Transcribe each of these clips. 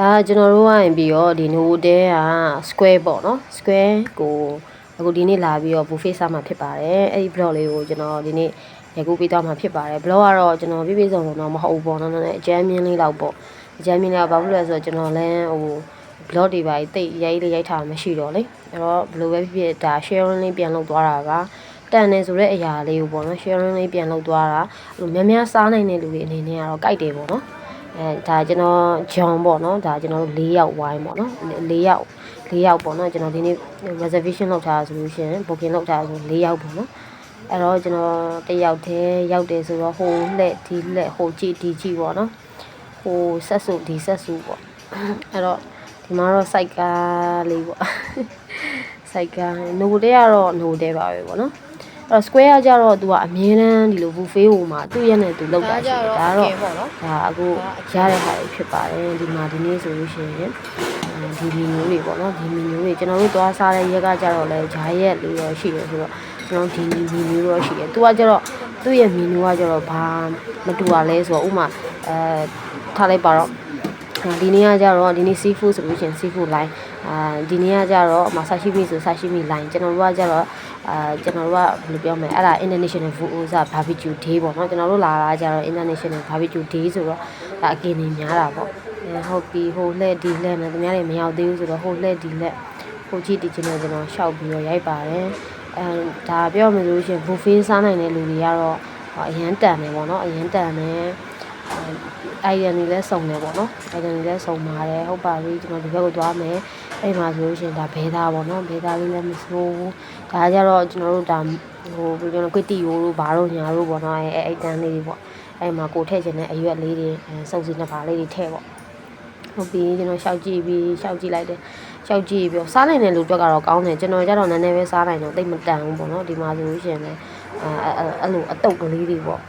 ဒါကျွန်တော်တို့ကရင်ပြီးတော့ဒီ Novotel က square ပေါ့နော် square ကိုအခုဒီနေ့လာပြီးတော့ buffet စားမှာဖြစ်ပါတယ်အဲ့ဒီ blog လေးကိုကျွန်တော်ဒီနေ့ရိုက်ကူးပေးသွားမှာဖြစ်ပါတယ် blog ကတော့ကျွန်တော်ပြည့်စုံတော့မဟုတ်ဘူးပေါ့နော်အကြမ်းမြင့်လေးလောက်ပေါ့အကြမ်းမြင့်လေးကဘာဖြစ်လဲဆိုတော့ကျွန်တော်လည်းဟို blog တွေပါတိတ်ရိုက်ထားမရှိတော့လေအဲ့တော့ဘယ်လိုပဲဖြစ်ဖြစ်ဒါ sharing လေးပြန်လုပ်သွားတာကတန်နေဆိုတဲ့အရာလေးကိုပေါ့နော် sharing လေးပြန်လုပ်သွားတာအဲ့လိုများများစားနိုင်တဲ့လူတွေအနေနဲ့ကတော့ကြိုက်တယ်ပေါ့နော်ဒါကျွန်တော်ဂျွန်ပေါ့နော်ဒါကျွန်တော်တို့၄ယောက်ဝိုင်းပေါ့နော်၄ယောက်ပေါ့နော်ကျွန်တော်ဒီနေ့ reservation လုပ်ထားဆိုလို့ရှိရင် booking လုပ်ထားဆို၄ယောက်ပေါ့နော်အဲ့တော့ကျွန်တော်တယောက်တည်းရောက်တယ်ဆိုတော့ဟိုလက်ဒီလက်ဟိုကြည့်ဒီကြည့်ပေါ့နော်ဟိုဆက်စုဒီဆက်စုပေါ့အဲ့တော့ဒီမှာတော့ site ကားလေးပေါ့ site ကား Novotel ကတော့ Novotel ပါပဲပေါ့နော်အဲ့ square ကကြတော့သူကအမြဲတမ်းဒီလို buffet ဟိုမှာသူ့ရဲ့နဲ့သူလောက်တာရှိတယ်ဒါတော့ဒါအခုရတဲ့ဟာတွေဖြစ်ပါတယ်ဒီမှာဒီနေ့ဆိုလို့ရှိရင်ဒီမီနူတွေပေါ့နော်ဒီမီနူတွေကျွန်တော်တို့သွားစားတဲ့ရက်ကကြတော့လဲဂျာရက်လေးရောရှိတယ်ဆိုတော့ကျွန်တော်ဒီမီနူရောရှိတယ်သူကကြတော့သူ့ရဲ့မီနူကကြတော့ဘာမတူပါလဲဆိုတော့ဥမာထားလိုက်ပါတော့ဒီနေ့ကကြတော့ဒီနေ့ seafood ဆိုလို့ရှိရင် seafood line ဒီနေ့ကကြတော့sashimi ဆို sashimi line ကျွန်တော်တို့ကကြတော့ကျွန်တော်တို့ကဘယ်လိုပြောမလဲအဲ့ဒါ international food ဥစား barbecue day ပေါ့နော်ကျွန်တော်တို့လာတာကြတော့ international barbecue day ဆိုတော့ဒါအကင်နေများတာပေါ့ဟုတ်ပြီဟိုလှဲ့ဒီလှဲ့နဲ့သူများတွေမရောက်သေးဘူးဆိုတော့ဟိုလှဲ့ဒီလှဲ့ဟိုကြည့်ဒီကျွန်တော်ရှောက်ပြီးတော့ရိုက်ပါတယ်ဒါပြောမှဆိုလို့ရှိရင် buffet စားနိုင်တဲ့လူတွေကတော့အရန်တန်တယ်ပေါ့နော်အရန်တန်တယ်အိုင်ရန်တွေလည်းစုံတယ်ပေါ့နော်အိုင်ရန်တွေလည်းစုံပါတယ်ဟုတ်ပါပြီကျွန်တော်ဒီဘက်ကိုသွားမယ်အဲ့မှာဆိုလို့ရှိရင်ဒါဘဲသားပေါ့နော်ဘဲသားလေးလည်းမစိုးဘူးဒါကြတော့ကျွန်တော်တို့ဒါဟိုဘယ်လိုလဲကွေတီယိုတို့ဘာတို့ညာတို့ပေါ့နော်အဲ့တန်းလေးတွေပေါ့အဲ့မှာကိုထည့်ချင်တဲ့အရွက်လေးတွေစုံစီနှစ်ပါးလေးတွေထည့်ပေါ့ဟုတ်ပြီကျွန်တော်ရှောက်ကြည့်ပြီးရှောက်ကြည့်လိုက်တယ်ရှောက်ကြည့်ပြီးစားနိုင်တဲ့လူတွေကတော့ကောင်းတယ်ကျွန်တော်ကြတော့နည်းနည်းပဲစားနိုင်တော့တိတ်မတန်ဘူးပေါ့နော်ဒီမှာဆိုလို့ရှိရင်လည်းအဲ့လိုအတုပ်ကလေးတွေပေါ့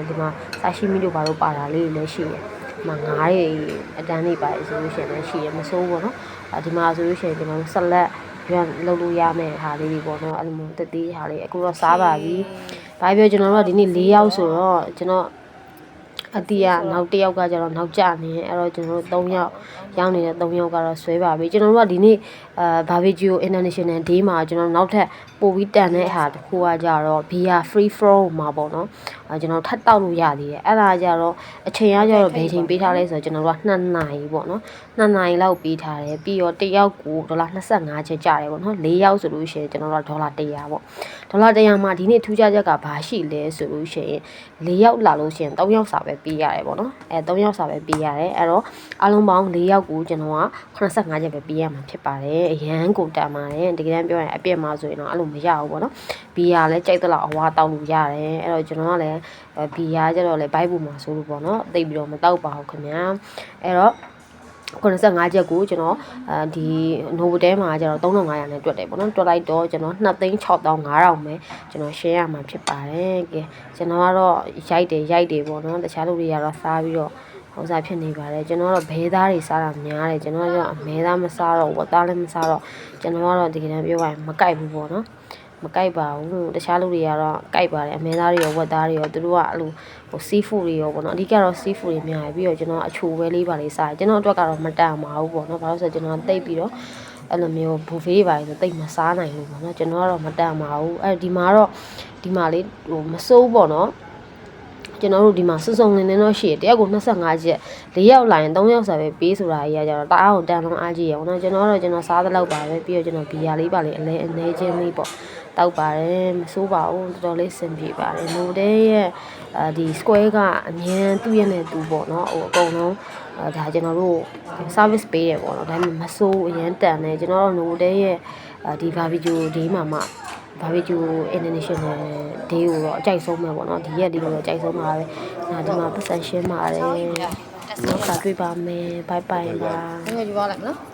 ဒီမှာဆာရှိမီတို့ဘာလို့ပါတာလေးတွေလည်းရှိတယ်ဒီမှာငါးတွေအတန်းတွေပါဆိုလို့ရှိရင်လည်းရှိရမစိုးပေါ့နော်ဒီမှာဆိုလို့ရှိရင်ကျွန်တော်ဆက်လက်ပြန်လုပ်လို့ရမယ့်ဟာလေးတွေပေါ့နော်အဲ့လိုမျိုးတက်သေးဟာလေးအခုတော့စားပါပြီဘာပြောကျွန်တော်တို့ကဒီနေ့၄ယောက်ဆိုတော့ကျွန်တော်အတီးကနောက်တစ်ယောက်ကကျတော့နောက်ကျနေအဲ့တော့ကျွန်တော်တို့၃ယောက်ရောက်နေတဲ့၃ယောက်ကတော့ဆွဲပါပြီကျွန်တော်တို့ကဒီနေ့barbecue international day မှာကျွန်တော်နောက်ထပ်ပို့ပြီးတန်တဲ့ဟာတစ်ခုကကြတော့ beer free flow မှာပေါ့နော်ကျွန်တော်ထပ်တောက်လို့ရသေးတယ်အဲ့ဒါကြတော့အချိန်ကကြတော့ဘယ်ချိန်ပေးထားလဲဆိုတော့ကျွန်တော်တို့က2နာရီပေါ့နော်2နာရီလောက်ပေးထားတယ်ပြီးတော့တစ်ယောက်ကိုဒေါ်လာ25ချက်ကျတယ်ပေါ့နော်၄ယောက်ဆိုလို့ရှိရင်ကျွန်တော်တို့ကဒေါ်လာ100ပေါ့ဒေါ်လာ100မှာဒီနေ့ထူးခြားချက်ကဘာရှိလဲဆိုလို့ရှိရင်၄ယောက်လာလို့ရှိရင်3ယောက်စာပဲပေးရတယ်ပေါ့နော်3ယောက်စာပဲပေးရတယ်အဲ့တော့အလုံးပေါင်း4ယောက်ကိုကျွန်တော်က85ချက်ပဲပေးရမှာဖြစ်ပါတယ်အရန်ကိုတန်ပါတယ်တကယ်တမ်းပြောရင်အပြည့်မှာဆိုရင်တော့အဲ့လိုမရဘူးပေါ့နော်ဘီယာလည်းကြိုက်သလောက်အဝါတောက်လို့ရတယ်အဲ့တော့ကျွန်တော်ကလည်းဘီယာကျတော့လည်းဘိုက်ပူမှာဆိုလို့ပေါ့နော်သိပြီးတော့မတောက်ပါဘူးခင်ဗျာအဲ့တော့85ချက်ကိုကျွန်တော်ဒီ Novotel မှာကျတော့3500နဲ့တွက်တယ်ပေါ့နော်တွက်လိုက်တော့ကျွန်တော်2,6500ပဲကျွန်တော် share ရမှာဖြစ်ပါတယ်ကဲကျွန်တော်ကတော့ရိုက်တယ်ပေါ့နော်တခြားလူတွေကတော့စားပြီးတော့ဟိုစားဖြစ်နေပါတယ်ကျွန်တော်ကတော့ဘဲသားတွေစားတာများတယ်ကျွန်တော်ကအမဲသားမစားတော့ဝက်သားလည်းမစားတော့ကျွန်တော်ကတော့ဒီကနေ့ပြောရရင်မကြိုက်ဘူးပေါ့နော်မကြိုက်ပါဘူးတခြားလူတွေကတော့ကြိုက်ပါတယ်အမဲသားတွေရောဝက်သားတွေရောသူတို့ကအဲ့လိုဟို seafood တွေရောပေါ့နော်အဓိကတော့ seafood တွေများပြီးတော့ကျွန်တော်အချိုပဲလေးပါလေးစားတယ်ကျွန်တော်အတွက်ကတော့မတန်ပါဘူးပေါ့နော်ဘာလို့ဆိုတော့ကျွန်တော်တိတ်ပြီးတော့အဲ့လိုမျိုး buffet တွေပါဆိုတိတ်မစားနိုင်ဘူးပေါ့နော်ကျွန်တော်ကတော့မတန်ပါဘူးအဲ့ဒီမှာလေးဟိုမစိုးပေါ့နော်ကျွန်တော်တို့ဒီမှာစုစုံလင်းတော့ရှိတယ်တယောက်ကို25ချက်၄ယောက်လာရင်3ယောက်စာပဲပေးဆိုတာကြီးကကြတော့တအားကိုတန်လုံးအားကြီးရအောင်နော်ကျွန်တော်စားသလောက်ပါပဲပြီးတော့ကျွန်တော်ဘီယာလေးပါလေအနေချင်းလေးပေါ့တောက်ပါတယ်မစိုးပါဘူးတော်တော်လေးစင်ပြေပါတယ်Novotelရဲ့ဒီ square ကအမြဲသူ့ရဲ့နဲ့သူပေါ့နော်ဟိုအကုန်လုံးဒါကျွန်တော်တို့ service ပေးတယ်ပေါ့နော်ဒါပေမဲ့မစိုးအရင်တန်တယ်ကျွန်တော်တို့Novotelရဲ့ဒီ barbecue day မှာbarbecue international day ကိုတော့အကြိုက်ဆုံးပဲပေါ့နော်ဒီရက်လေးကိုတော့အကြိုက်ဆုံးပါပဲဒီမှာပတ်စံရှင်းပါတယ်နောက်ကတွေ့ပါမယ်ဘိုင်ဘိုင်ပါငါကြည့်ပါလိုက်မနော်